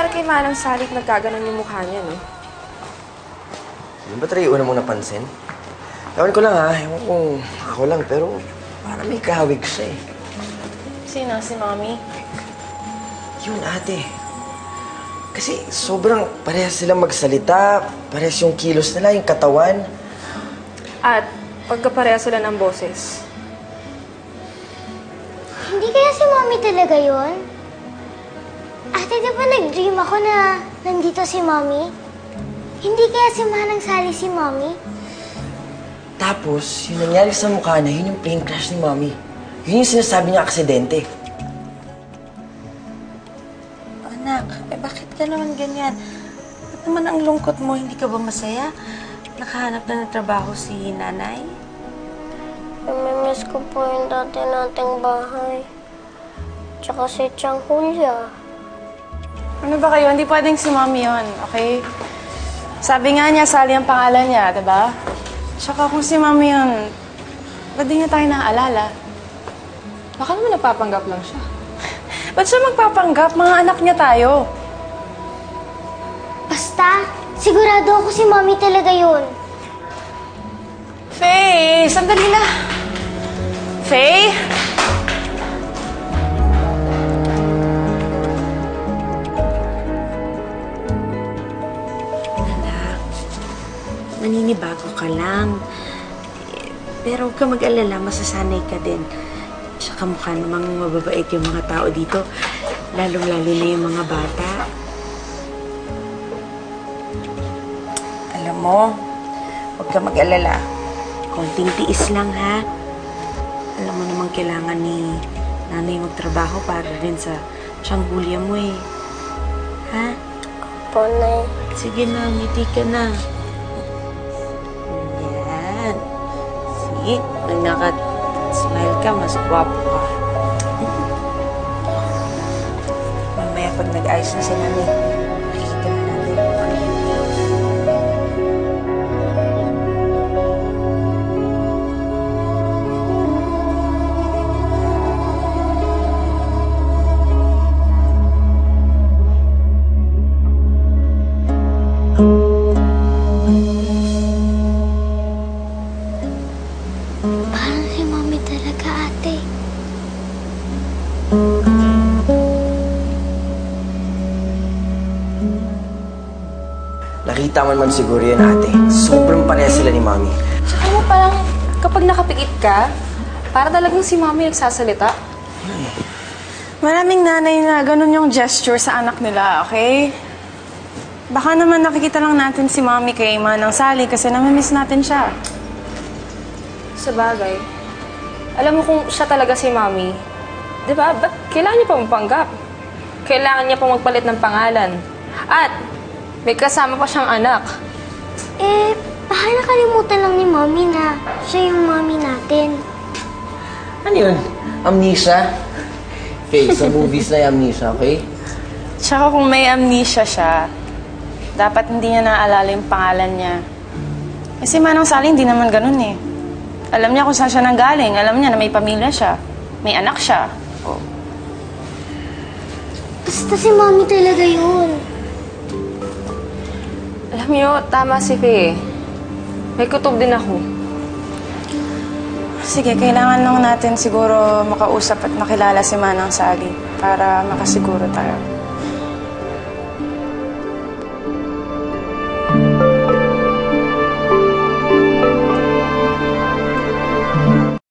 nangyari kay Manang Sally nagkaganon yung mukha niya, no? Yung ba tayo una mong napansin? Ewan ko lang ha, ewan kung ako lang, pero parang may kahawig siya eh. Sino? Si Mommy? Yun ate. Kasi sobrang parehas silang magsalita, parehas yung kilos nila, yung katawan. At pagkapareha sila ng boses. Hindi kaya si Mommy talaga yun? Ate, di ba nag-dream ako na nandito si Mommy? Hindi kaya si Manang Sally si Mommy? Tapos, yung nangyari sa mukha niya, yun yung plane crash ni Mommy. Yun yung sinasabi niya aksidente. Anak, bakit ka naman ganyan? Ba't naman ang lungkot mo? Hindi ka ba masaya? Nakahanap na ng trabaho si nanay? Namimiss ko po yung dati nating bahay. Tsaka si Chang Julia. Ano ba kayo? Hindi pwedeng si Mommy yun, okay? Sabi nga niya, Sally ang pangalan niya, diba? Tsaka kung si Mommy yun, ba't di niya tayo naaalala? Baka naman nagpapanggap lang siya. Ba't siya magpapanggap? Mga anak niya tayo. Basta, sigurado ako si Mommy talaga yun. Faye! Sandali na! Faye! Naninibago ka lang. Pero huwag ka mag-alala, masasanay ka din. Tsaka mukha namang mababait yung mga tao dito. Lalong-lalo na yung mga bata. Alam mo, huwag ka mag-alala. Konting tiis lang, ha? Alam mo namang kailangan ni nanay magtrabaho para rin sa tiyanggulia mo, eh. Ha? Po, Nay. Sige na, ngiti ka na. Pag naka-smile ka, mas gwapo ka. Mamaya pag nag-ayos na si nanay, makikita na natin. Parang si Mommy talaga, ate. Nakita man siguro yun ate. Sobrang parehas sila ni Mommy. Tsaka mo parang kapag nakapikit ka, para talagang si Mommy nagsasalita. Maraming nanay na ganun yung gesture sa anak nila, okay? Baka naman nakikita lang natin si Mommy kay Manang Sally kasi namimiss natin siya. Sa bagay, alam mo kung siya talaga si Mommy, di ba? Ba't kailangan niya pa mapanggap? Kailangan niya pa magpalit ng pangalan. At may kasama pa siyang anak. Baka nakalimutan lang ni Mommy na siya yung Mommy natin. Ano yun? Amnesia? Okay, sa movies na yung amnesia, okay? Tsaka kung may amnesia siya, dapat hindi niya naaalala yung pangalan niya. Kasi Manang Sally, hindi naman ganun eh. Alam niya kung saan siya nanggaling. Alam niya na may pamilya siya. May anak siya. Oh. Basta si Mommy talaga yun. Alam niyo, tama si Faye. May kutob din ako. Sige, kailangan lang natin siguro makausap at makilala si Manang Sally para makasiguro tayo.